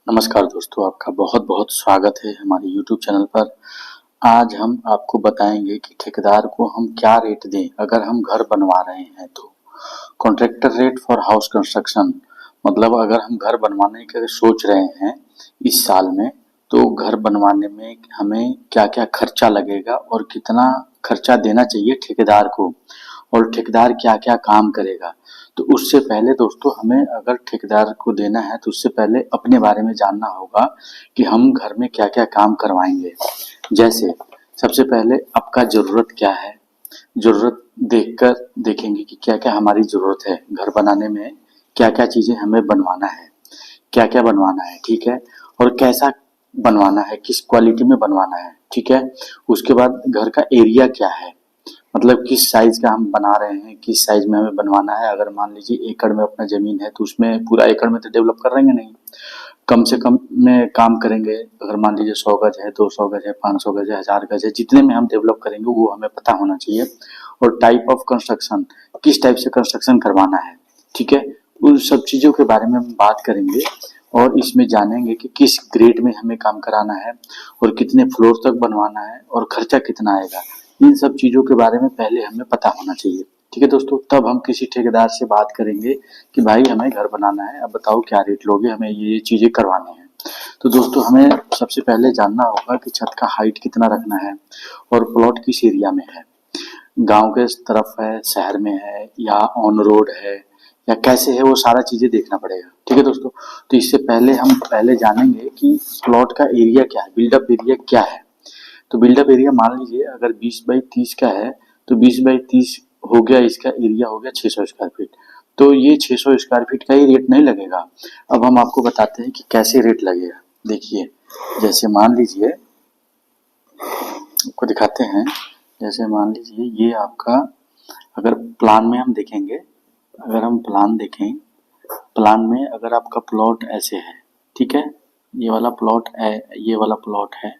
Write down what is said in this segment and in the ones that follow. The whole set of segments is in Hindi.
नमस्कार दोस्तों, आपका बहुत बहुत स्वागत है हमारे YouTube चैनल पर। आज हम आपको बताएंगे कि ठेकेदार को हम क्या रेट दें अगर हम घर बनवा रहे हैं तो। Contractor rate for house construction मतलब अगर हम घर बनवाने का सोच रहे हैं इस साल में, तो घर बनवाने में हमें क्या क्या खर्चा लगेगा और कितना खर्चा देना चाहिए ठेकेदार को, और ठेकेदार क्या क्या काम करेगा। तो उससे पहले दोस्तों, हमें अगर ठेकेदार को देना है तो उससे पहले अपने बारे में जानना होगा कि हम घर में क्या क्या काम करवाएंगे। जैसे सबसे पहले आपका ज़रूरत क्या है, ज़रूरत देखकर देखेंगे कि क्या क्या हमारी ज़रूरत है घर बनाने में, क्या क्या चीज़ें हमें बनवाना है, क्या क्या बनवाना है, ठीक है, और कैसा बनवाना है, किस क्वालिटी में बनवाना है, ठीक है। उसके बाद घर का एरिया क्या है, मतलब किस साइज का हम बना रहे हैं, किस साइज में हमें बनवाना है। अगर मान लीजिए एकड़ में अपना जमीन है तो उसमें पूरा एकड़ में तो डेवलप करेंगे नहीं, कम से कम में काम करेंगे। अगर मान लीजिए 100 गज है, 200 गज है, 500 गज है, 1000 गज है, जितने में हम डेवलप करेंगे वो हमें पता होना चाहिए। और टाइप ऑफ कंस्ट्रक्शन, किस टाइप से कंस्ट्रक्शन करवाना है, ठीक है। उन सब चीज़ों के बारे में हम बात करेंगे और इसमें जानेंगे कि किस ग्रेड में हमें काम कराना है और कितने फ्लोर तक बनवाना है और खर्चा कितना आएगा। इन सब चीज़ों के बारे में पहले हमें पता होना चाहिए, ठीक है दोस्तों। तब हम किसी ठेकेदार से बात करेंगे कि भाई हमें घर बनाना है, अब बताओ क्या रेट लोगे, हमें ये चीज़ें करवानी है। तो दोस्तों, हमें सबसे पहले जानना होगा कि छत का हाइट कितना रखना है और प्लॉट किस एरिया में है, गांव के तरफ है, शहर में है, या ऑन रोड है, या कैसे है, वो सारा चीज़ें देखना पड़ेगा, ठीक है दोस्तों। तो इससे पहले हम पहले जानेंगे कि प्लॉट का एरिया क्या है, बिल्डअप एरिया क्या है। तो बिल्डअप एरिया मान लीजिए अगर 20 बाई 30 का है तो 20 बाई 30 हो गया, इसका एरिया हो गया 600 स्क्वायर फीट। तो ये 600 स्क्वायर फीट का ही रेट नहीं लगेगा। अब हम आपको बताते हैं कि कैसे रेट लगेगा। देखिए, जैसे मान लीजिए, आपको दिखाते हैं। जैसे मान लीजिए ये आपका, अगर प्लान में हम देखेंगे, अगर हम प्लान देखें, प्लान में अगर आपका प्लॉट ऐसे है, ठीक है, ये वाला प्लॉट है, ये वाला प्लॉट है,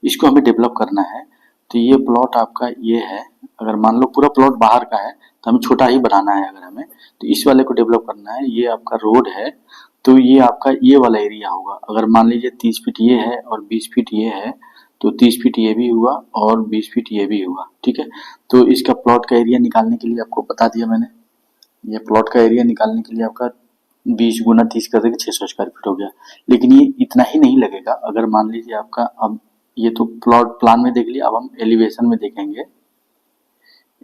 इसको हमें डेवलप करना है। तो ये प्लॉट आपका ये है, अगर मान लो पूरा प्लॉट बाहर का है तो हमें छोटा ही बनाना है। अगर हमें तो इस वाले को डेवलप करना है, ये आपका रोड है, तो ये आपका ये वाला एरिया होगा। अगर मान लीजिए 30 फीट ये है और 20 फीट ये है, तो 30 फीट ये भी हुआ और 20 फीट ये भी हुआ, ठीक है। तो इसका प्लॉट का एरिया निकालने के लिए आपको बता दिया मैंने। ये प्लॉट का एरिया निकालने के लिए आपका 20 गुना 30 कर देंगे, 600 स्क्वायर फीट हो गया। लेकिन ये इतना ही नहीं लगेगा। अगर मान लीजिए आपका, अब ये तो प्लॉट प्लान में देख लिया, अब हम एलिवेशन में देखेंगे,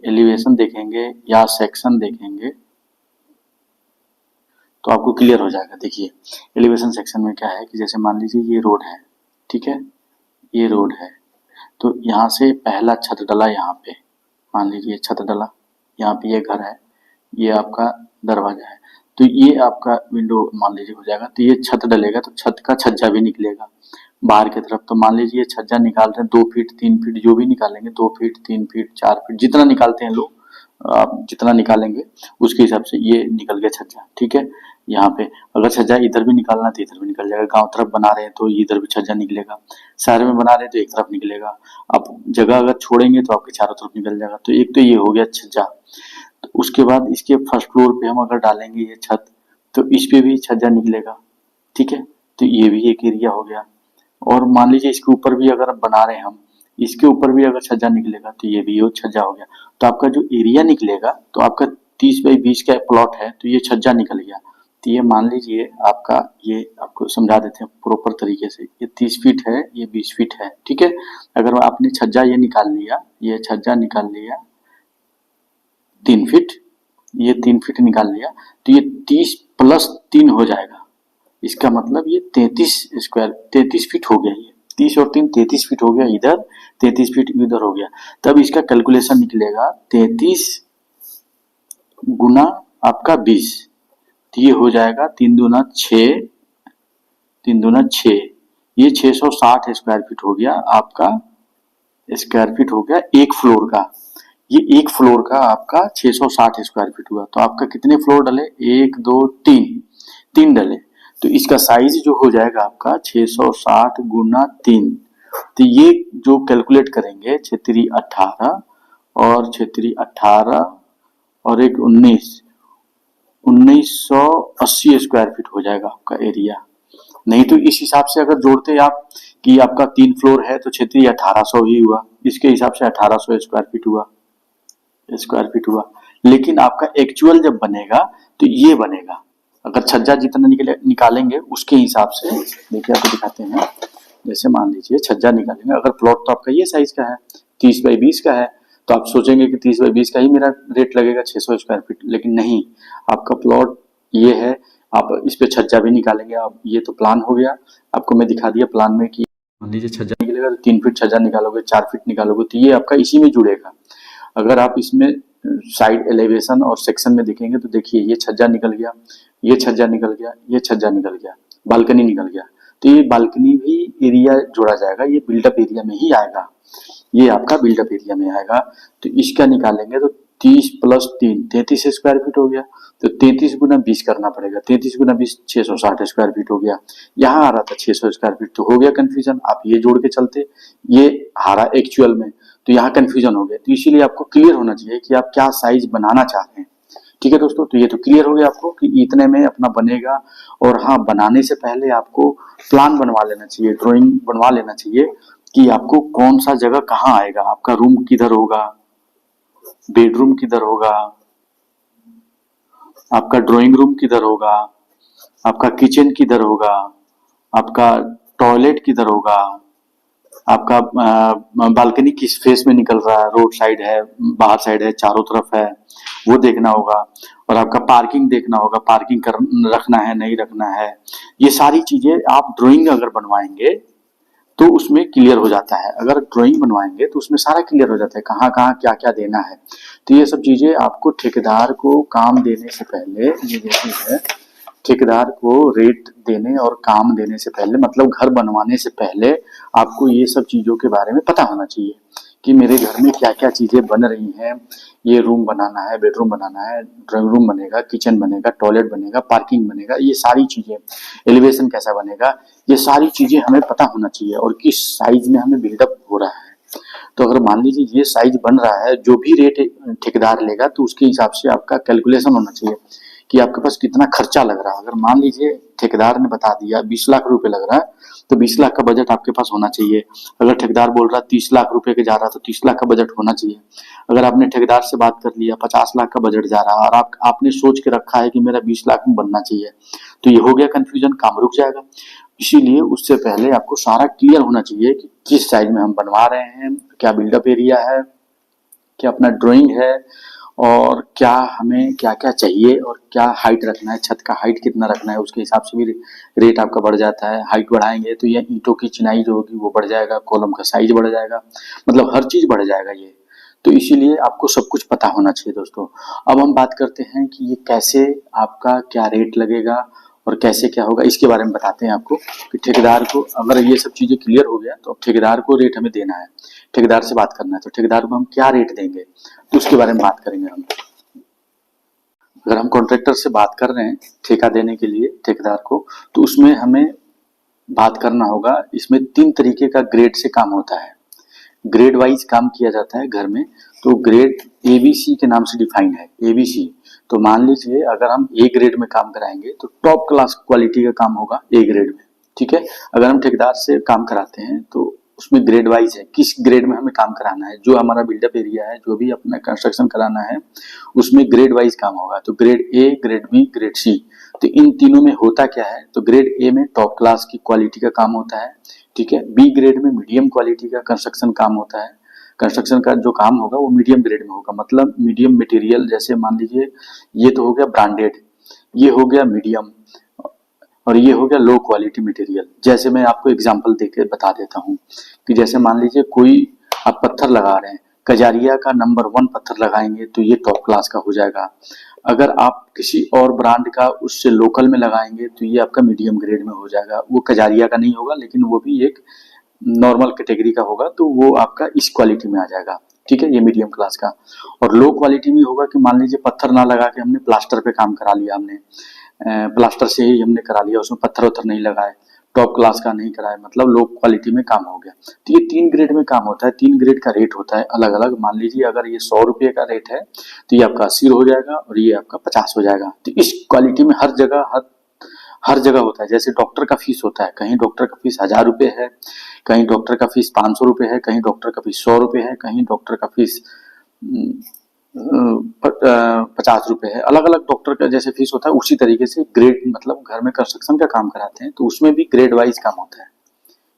एलिवेशन देखेंगे या सेक्शन देखेंगे तो आपको क्लियर हो जाएगा। देखिए, एलिवेशन सेक्शन में क्या है कि जैसे मान लीजिए ये रोड है, ठीक है, ये रोड है, तो यहाँ से पहला छत डला, यहाँ पे मान लीजिए छत डला, यहाँ पे ये घर है, ये आपका दरवाजा है, तो ये आपका विंडो मान लीजिए हो जाएगा। तो ये छत डलेगा तो छत का छज्जा भी निकलेगा बाहर की तरफ। तो मान लीजिए छज्जा निकाल रहे हैं 2 फीट 3 फीट जो भी निकालेंगे, 2 फीट 3 फीट 4 फीट जितना निकालते हैं लोग, आप जितना निकालेंगे उसके हिसाब से ये निकल गया छज्जा, ठीक है। यहाँ पे अगर छज्जा इधर भी निकालना तो इधर भी निकल जाएगा। गांव तरफ बना रहे हैं तो इधर भी छज्जा निकलेगा, शहर में बना रहे हैं तो एक तरफ निकलेगा। आप जगह अगर छोड़ेंगे तो आपके चारों तरफ निकल जाएगा। तो एक तो ये हो गया छज्जा। तो उसके बाद इसके फर्स्ट फ्लोर पे हम अगर डालेंगे ये छत, तो इस पे भी छज्जा निकलेगा, ठीक है। तो ये भी एक एरिया हो गया। और मान लीजिए इसके ऊपर भी अगर बना रहे हैं हम, इसके ऊपर भी अगर छज्जा निकलेगा तो ये भी छज्जा हो गया। तो आपका जो एरिया निकलेगा, तो आपका 30 बाई 20 का प्लॉट है तो ये छज्जा निकल गया। तो ये मान लीजिए आपका, ये आपको समझा देते हैं प्रॉपर तरीके से, ये 30 फीट है, ये 20 फीट है, ठीक है। अगर आपने छज्जा ये निकाल लिया, ये छज्जा निकाल लिया 3 फीट, ये 3 फीट निकाल लिया, तो ये 30 प्लस 3 हो जाएगा। इसका मतलब ये 33 फीट हो गया। ये 30 और 3 33 फीट हो गया इधर, 33 फीट इधर हो गया। तब इसका कैलकुलेशन निकलेगा 33 गुना आपका 20, तो ये हो जाएगा 3 दूना 6, 3 दूना 6, ये 660 स्क्वायर फीट हो गया आपका। स्क्वायर फीट हो गया एक फ्लोर का। ये एक फ्लोर का आपका 660 स्क्वायर फीट हुआ। तो आपका कितने फ्लोर डले, 1 2 3, 3 डले। तो इसका साइज जो हो जाएगा आपका 660 गुना 3। तो ये जो कैलकुलेट करेंगे 6 18 और 6 18 और एक 19, 1980 स्क्वायर फीट हो जाएगा आपका एरिया। नहीं तो इस हिसाब से अगर जोड़ते आप कि आपका 3 फ्लोर है तो क्षेत्रीय 1800 ही हुआ, इसके हिसाब से 1800 स्क्वायर फीट हुआ। लेकिन आपका एक्चुअल जब बनेगा तो ये बनेगा, अगर छज्जा जितना निकालेंगे उसके हिसाब से, देखिए आपको दिखाते हैं। जैसे मान लीजिए छज्जा निकालेंगे, अगर प्लॉट तो आपका ये साइज का है 30 बाई 20 का है, तो आप सोचेंगे कि 30 बाई 20 का ही मेरा रेट लगेगा 600 स्क्वायर फीट, लेकिन नहीं, आपका प्लॉट ये है, आप इस पे छज्जा भी निकालेंगे। आप ये तो प्लान हो गया, आपको मैं दिखा दिया प्लान में कि मान लीजिए छज्जा निकलेगा तो 3 फीट छज्जा निकालोगे, 4 फीट निकालोगे, तो ये आपका इसी में जुड़ेगा। अगर आप इसमें साइड एलिवेशन और सेक्शन में देखेंगे तो देखिए ये छज्जा निकल गया, ये छज्जा निकल गया, ये छज्जा निकल गया, बालकनी निकल गया, तो ये बालकनी भी एरिया जोड़ा जाएगा, ये बिल्डअप एरिया में ही आएगा, ये आपका बिल्डअप एरिया में आएगा। तो इसका निकालेंगे तो 30 प्लस 3 33 स्क्वायर फीट हो गया, तो 33 गुना 20 करना पड़ेगा, 33 गुना 20 660 स्क्वायर फीट हो गया। यहाँ आ रहा था 600 स्क्वायर फीट, तो हो गया कंफ्यूजन, आप ये जोड़ के चलते, ये हारा एक्चुअल में, तो यहाँ कंफ्यूजन हो गया। तो इसीलिए आपको क्लियर होना चाहिए कि आप क्या साइज बनाना चाह रहे हैं। ठीक है दोस्तों, तो ये तो क्लियर हो गया आपको कि इतने में अपना बनेगा। और हाँ, बनाने से पहले आपको प्लान बनवा लेना चाहिए, ड्राइंग बनवा लेना चाहिए कि आपको कौन सा जगह कहाँ आएगा, आपका रूम किधर होगा, बेडरूम किधर होगा, आपका ड्राइंग रूम किधर होगा, आपका किचन किधर होगा, आपका टॉयलेट किधर होगा, आपका बालकनी किस फेस में निकल रहा है, रोड साइड है, बाहर साइड है, चारों तरफ है, वो देखना होगा। और आपका पार्किंग देखना होगा, पार्किंग रखना है नहीं रखना है, ये सारी चीजें आप ड्राइंग अगर बनवाएंगे तो उसमें क्लियर हो जाता है। अगर ड्राइंग बनवाएंगे तो उसमें सारा क्लियर हो जाता है, कहाँ कहाँ क्या क्या देना है। तो ये सब चीजें आपको ठेकेदार को काम देने से पहले, ये जैसे है, ठेकेदार को रेट देने और काम देने से पहले, मतलब घर बनवाने से पहले आपको ये सब चीजों के बारे में पता होना चाहिए कि मेरे घर में क्या क्या चीजें बन रही हैं। ये रूम बनाना है, बेडरूम बनाना है, ड्राइंग रूम बनेगा, किचन बनेगा, टॉयलेट बनेगा, पार्किंग बनेगा, ये सारी चीजें, एलिवेशन कैसा बनेगा, ये सारी चीजें हमें पता होना चाहिए और किस साइज में हमें बिल्डअप हो रहा है। तो अगर मान लीजिए ये साइज बन रहा है, जो भी रेट ठेकेदार लेगा तो उसके हिसाब से आपका कैलकुलेशन होना चाहिए कि आपके पास कितना खर्चा लग रहा है। अगर मान लीजिए ठेकेदार ने बता दिया 20 लाख रुपए लग रहा है, तो 20 लाख का बजट आपके पास होना चाहिए। अगर ठेकेदार बोल रहा है 30 लाख रुपए के जा रहा है तो 30 लाख का बजट होना चाहिए। अगर आपने ठेकेदार से बात कर लिया 50 लाख का बजट जा रहा है और आपने सोच के रखा है कि मेरा 20 लाख में बनना चाहिए, तो ये हो गया कंफ्यूजन, काम रुक जाएगा। इसीलिए उससे पहले आपको सारा क्लियर होना चाहिए कि किस साइज में हम बनवा रहे हैं, क्या बिल्डअप एरिया है, क्या अपना ड्राइंग है, और क्या हमें क्या क्या चाहिए और क्या हाइट रखना है, छत का हाइट कितना रखना है, उसके हिसाब से भी रेट आपका बढ़ जाता है। हाइट बढ़ाएंगे तो ये ईंटों की चिनाई जो होगी वो बढ़ जाएगा, कॉलम का साइज बढ़ जाएगा, मतलब हर चीज बढ़ जाएगा ये। तो इसीलिए आपको सब कुछ पता होना चाहिए दोस्तों। अब हम बात करते हैं कि ये कैसे आपका क्या रेट लगेगा और कैसे क्या होगा, इसके बारे में बताते हैं आपको कि ठेकेदार को, अगर ये सब चीजें क्लियर हो गया तो अब ठेकेदार को रेट हमें देना है, ठेकेदार से बात करना है, तो ठेकेदार को हम क्या रेट देंगे तो उसके बारे में बात करेंगे हम। अगर हम कॉन्ट्रैक्टर से बात कर रहे हैं ठेका देने के लिए ठेकेदार को, तो उसमें हमें बात करना होगा, इसमें 3 तरीके का ग्रेड से काम होता है, ग्रेड वाइज काम किया जाता है घर में। तो ग्रेड एबीसी के नाम से डिफाइंड है, एबीसी। तो मान लीजिए अगर हम ए ग्रेड में काम कराएंगे तो टॉप क्लास क्वालिटी का काम होगा ए ग्रेड में, ठीक है। अगर हम ठेकेदार से काम कराते हैं तो उसमें ग्रेड वाइज है, किस ग्रेड में हमें काम कराना है, जो हमारा बिल्डअप एरिया है, जो भी अपना कंस्ट्रक्शन कराना है, उसमें ग्रेड वाइज काम होगा। तो grade A, grade B, grade C, तो इन तीनों में होता क्या है, तो ग्रेड ए में टॉप क्लास की क्वालिटी का काम होता है, ठीक है। बी ग्रेड में मीडियम क्वालिटी का कंस्ट्रक्शन काम होता है, कंस्ट्रक्शन का जो काम होगा वो मीडियम ग्रेड में होगा, मतलब मीडियम मटेरियल, जैसे मान लीजिए ये तो हो गया ब्रांडेड, ये हो गया मीडियम, और ये हो गया लो क्वालिटी मटेरियल। जैसे मैं आपको एग्जांपल देके बता देता हूँ कि जैसे मान लीजिए कोई आप पत्थर लगा रहे हैं, कजारिया का नंबर 1 पत्थर लगाएंगे तो ये टॉप क्लास का हो जाएगा। अगर आप किसी और ब्रांड का उससे लोकल में लगाएंगे तो ये आपका मीडियम ग्रेड में हो जाएगा, वो कजारिया का नहीं होगा लेकिन वो भी एक नॉर्मल कैटेगरी का होगा, तो वो आपका इस क्वालिटी में आ जाएगा, ठीक है, ये मीडियम क्लास का। और लो क्वालिटी में होगा कि मान लीजिए पत्थर ना लगा के हमने प्लास्टर पे काम करा लिया, हमने प्लास्टर से ही हमने करा लिया, उसमें पत्थर वत्थर नहीं लगाए, टॉप क्लास का नहीं कराया, मतलब लो क्वालिटी में काम हो गया। तो ये 3 ग्रेड में काम होता है, 3 ग्रेड का रेट होता है अलग अलग। मान लीजिए अगर ये 100 रुपये का रेट है तो ये आपका 80 हो जाएगा और ये आपका 50 हो जाएगा। तो इस क्वालिटी में हर जगह हर जगह होता है। जैसे डॉक्टर का फीस होता है, कहीं डॉक्टर का फीस 1000 रुपये है, कहीं डॉक्टर का फीस 500 रुपये है, कहीं डॉक्टर का फीस 100 रुपये है, कहीं डॉक्टर का फीस 50 रुपये है। अलग अलग डॉक्टर का जैसे फीस होता है उसी तरीके से ग्रेड, मतलब घर में कंस्ट्रक्शन का काम कराते हैं तो उसमें भी ग्रेड वाइज काम होता है,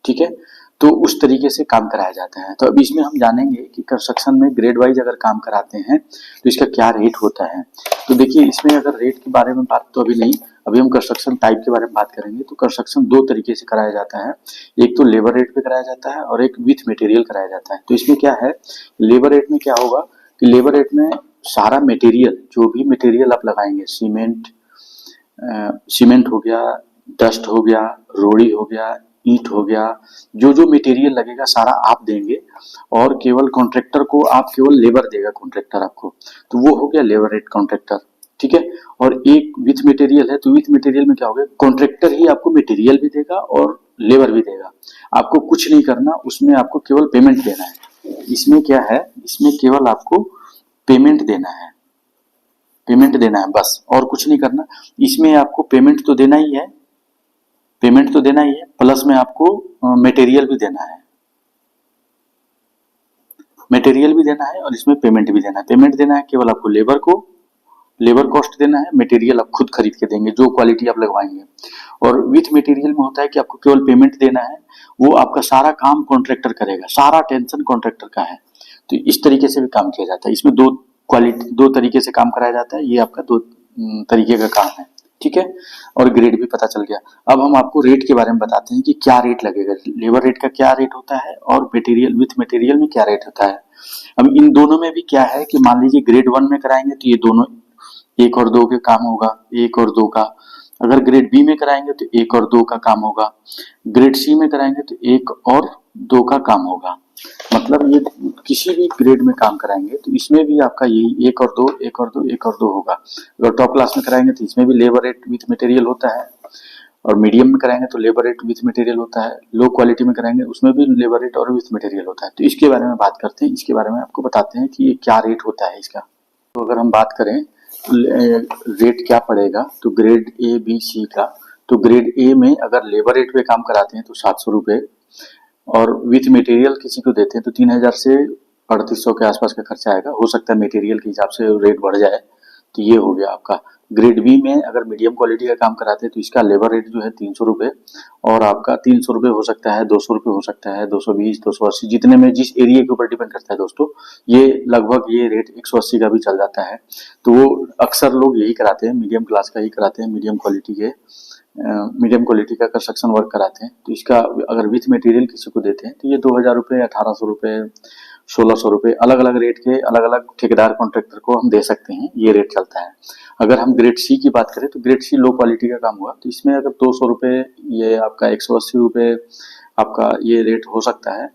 ठीक है। तो उस तरीके से काम कराया जाता है। तो अब इसमें हम जानेंगे कि कंस्ट्रक्शन में ग्रेड वाइज अगर काम कराते हैं तो इसका क्या रेट होता है। तो देखिए, इसमें अगर रेट के बारे में बात तो अभी नहीं, अभी हम कंस्ट्रक्शन टाइप के बारे में बात करेंगे। तो कंस्ट्रक्शन दो तरीके से कराया जाता है, एक तो लेबर रेट पे कराया जाता है और एक विथ मटेरियल कराया जाता है। तो इसमें क्या है, लेबर रेट में क्या होगा कि लेबर रेट में सारा मटेरियल, जो भी मटेरियल आप लगाएंगे, सीमेंट हो गया, डस्ट हो गया, रोड़ी हो गया, ईंट हो गया, जो जो मटेरियल लगेगा सारा आप देंगे और केवल कॉन्ट्रैक्टर को आप केवल लेबर देगा कॉन्ट्रैक्टर आपको। तो वो हो गया लेबर रेट कॉन्ट्रैक्टर, ठीक है। और एक विथ मटेरियल है, तो विथ मटेरियल में क्या होगा, कॉन्ट्रैक्टर ही आपको मटेरियल भी देगा और लेबर भी देगा, आपको कुछ नहीं करना, उसमें आपको केवल पेमेंट देना है। इसमें क्या है, इसमें केवल आपको पेमेंट देना है, पेमेंट देना है बस, और कुछ नहीं करना। इसमें आपको पेमेंट तो देना ही है, पेमेंट तो देना ही है, प्लस में आपको मटेरियल भी देना है, मटेरियल भी देना है और इसमें पेमेंट भी देना है। पेमेंट देना है केवल आपको लेबर को, लेबर कॉस्ट देना है, मटेरियल आप खुद खरीद के देंगे जो क्वालिटी आप लगवाएंगे। और विथ मटेरियल में होता है कि आपको केवल पेमेंट देना है, वो आपका सारा काम कॉन्ट्रैक्टर करेगा, सारा टेंशन कॉन्ट्रैक्टर का है। तो इस तरीके से भी काम किया जाता है। इसमें दो क्वालिटी, दो तरीके से काम कराया जाता है। ये आपका दो तरीके का काम है, ठीक है। और ग्रेड भी पता चल गया। अब हम आपको रेट के बारे में बताते हैं कि क्या रेट लगेगा, लेबर रेट का क्या रेट होता है और मटेरियल, विथ मटेरियल में क्या रेट होता है। अब इन दोनों में भी क्या है कि मान लीजिए ग्रेड 1 में कराएंगे तो ये दोनों 1 और 2 के काम होगा, 1 और 2 का। अगर ग्रेड बी में कराएंगे तो 1 और 2 का काम होगा, ग्रेड सी में कराएंगे तो 1 और 2 का काम होगा। मतलब ये किसी भी ग्रेड में काम कराएंगे तो इसमें भी आपका यही 1 और 2, 1 और 2, 1 और 2 होगा। अगर टॉप क्लास में कराएंगे तो इसमें भी लेबर रेट विथ मटेरियल होता है, और मीडियम में कराएंगे तो लेबर रेट विथ मटेरियल होता है, लो क्वालिटी में कराएंगे उसमें भी लेबर रेट और विथ मटेरियल होता है। तो इसके बारे में बात करते हैं, इसके बारे में आपको बताते हैं कि ये क्या रेट होता है इसका। तो अगर हम बात करें रेट क्या पड़ेगा, तो ग्रेड ए बी सी का, तो ग्रेड ए में अगर लेबर रेट पे काम कराते हैं तो 700 रुपये, और विथ मटेरियल किसी को देते हैं तो 3000 से 3800 के आसपास का खर्चा आएगा। हो सकता है मटेरियल के हिसाब से रेट बढ़ जाए। तो ये हो गया आपका। ग्रेड बी में अगर मीडियम क्वालिटी का काम कराते हैं तो इसका लेबर रेट जो है 300 रुपये, और आपका 300 रुपये हो सकता है, 200 रुपये हो सकता है, 220, 280, जितने में, जिस एरिया के ऊपर डिपेंड करता है दोस्तों। ये लगभग ये रेट 180 का भी चल जाता है। तो वो अक्सर लोग यही कराते हैं, मीडियम क्लास का ही कराते हैं, मीडियम क्वालिटी का कंस्ट्रक्शन वर्क कराते हैं। तो इसका अगर विथ मटेरियल किसी को देते हैं तो ये 2000 रुपये, 1800 रुपये, 1600 रुपये, अलग अलग रेट के अलग अलग ठेकेदार कॉन्ट्रैक्टर को हम दे सकते हैं, ये रेट चलता है। अगर हम ग्रेड सी की बात करें तो ग्रेड सी लो क्वालिटी का काम हुआ तो इसमें अगर 200 रुपये, ये आपका 180 रुपये आपका ये रेट हो सकता है,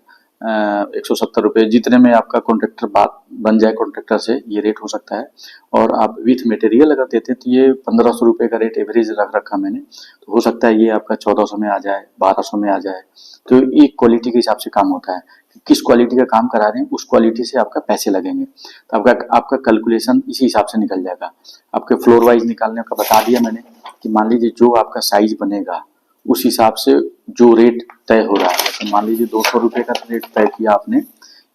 170 रुपये, जितने में आपका कॉन्ट्रैक्टर बात बन जाए कॉन्ट्रैक्टर से, ये रेट हो सकता है। और आप विथ मटेरियल अगर देते हैं तो ये 1500 रुपये का रेट एवरेज रख रखा मैंने, तो हो सकता है ये आपका 1400 में आ जाए, 1200 में आ जाए। तो एक क्वालिटी के हिसाब से काम होता है, किस क्वालिटी का काम करा रहे हैं उस क्वालिटी से आपका पैसे लगेंगे। तो आपका कैलकुलेशन इसी हिसाब से निकल जाएगा। आपके फ्लोर वाइज निकालने का बता दिया मैंने कि मान लीजिए जो आपका साइज बनेगा उस हिसाब से जो रेट तय हो रहा है। तो मान लीजिए 200 रुपये का रेट तय किया आपने,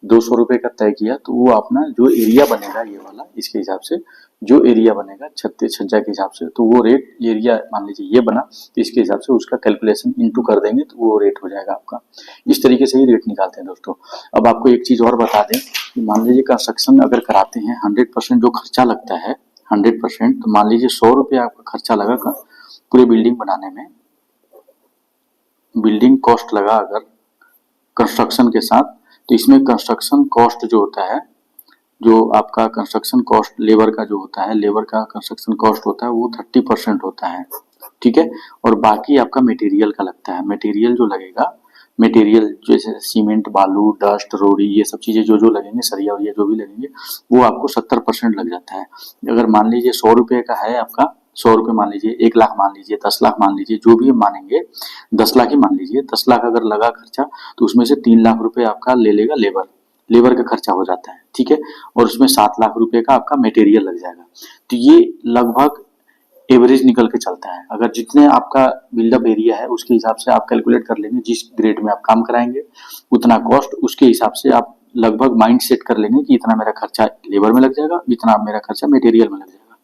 200 रुपये का तय किया, तो वो अपना जो एरिया बनेगा ये वाला, इसके हिसाब से जो एरिया बनेगा छत्ते छज्जा के हिसाब से, तो वो रेट एरिया मान लीजिए ये बना तो इसके हिसाब से उसका कैलकुलेशन इनटू कर देंगे तो वो रेट हो जाएगा आपका। इस तरीके से ही रेट निकालते हैं दोस्तों। अब आपको एक चीज़ और बता दें कि मान लीजिए कंस्ट्रक्शन अगर कराते हैं 100% जो खर्चा लगता है 100%, तो मान लीजिए 100 रुपये आपका खर्चा लगा पूरे बिल्डिंग बनाने में, बिल्डिंग कॉस्ट लगा अगर कंस्ट्रक्शन के साथ, तो इसमें कंस्ट्रक्शन कॉस्ट जो होता है, जो आपका कंस्ट्रक्शन कॉस्ट लेबर का जो होता है, लेबर का कंस्ट्रक्शन कॉस्ट होता है वो 30% होता है, ठीक है। और बाकी आपका मटेरियल का लगता है। मटेरियल जो लगेगा, मटेरियल जैसे सीमेंट, बालू, डस्ट, रोड़ी, ये सब चीज़ें जो जो लगेंगे, सरिया वरिया जो भी लगेंगे, वो आपको 70% लग जाता है। अगर मान लीजिए 100 रुपये का है आपका, 100 रुपये मान लीजिए, 1 लाख मान लीजिए, 10 लाख मान लीजिए, जो भी मानेंगे, 10 लाख ही मान लीजिए। 10 लाख अगर लगा खर्चा तो उसमें से 3 लाख रुपए आपका ले लेगा लेबर का खर्चा हो जाता है, ठीक है। और उसमें 7 लाख रुपए का आपका मटेरियल लग जाएगा। तो ये लगभग एवरेज निकल के चलता है। अगर जितने आपका बिल्डअप एरिया है उसके हिसाब से आप कैलकुलेट कर लेंगे, जिस ग्रेड में आप काम कराएंगे उतना कॉस्ट, उसके हिसाब से आप लगभग माइंड सेट कर लेंगे कि इतना मेरा खर्चा लेबर में लग जाएगा, इतना मेरा खर्चा मटेरियल में लग जाएगा।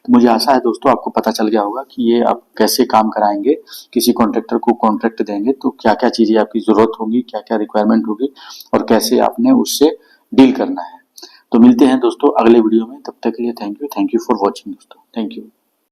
तो मुझे आशा है दोस्तों आपको पता चल गया होगा कि ये आप कैसे काम कराएंगे, किसी कॉन्ट्रैक्टर को कॉन्ट्रैक्ट देंगे तो क्या क्या चीजें आपकी जरूरत होगी, क्या क्या रिक्वायरमेंट होगी और कैसे आपने उससे डील करना है। तो मिलते हैं दोस्तों अगले वीडियो में, तब तक के लिए थैंक यू फॉर वॉचिंग दोस्तों, थैंक यू।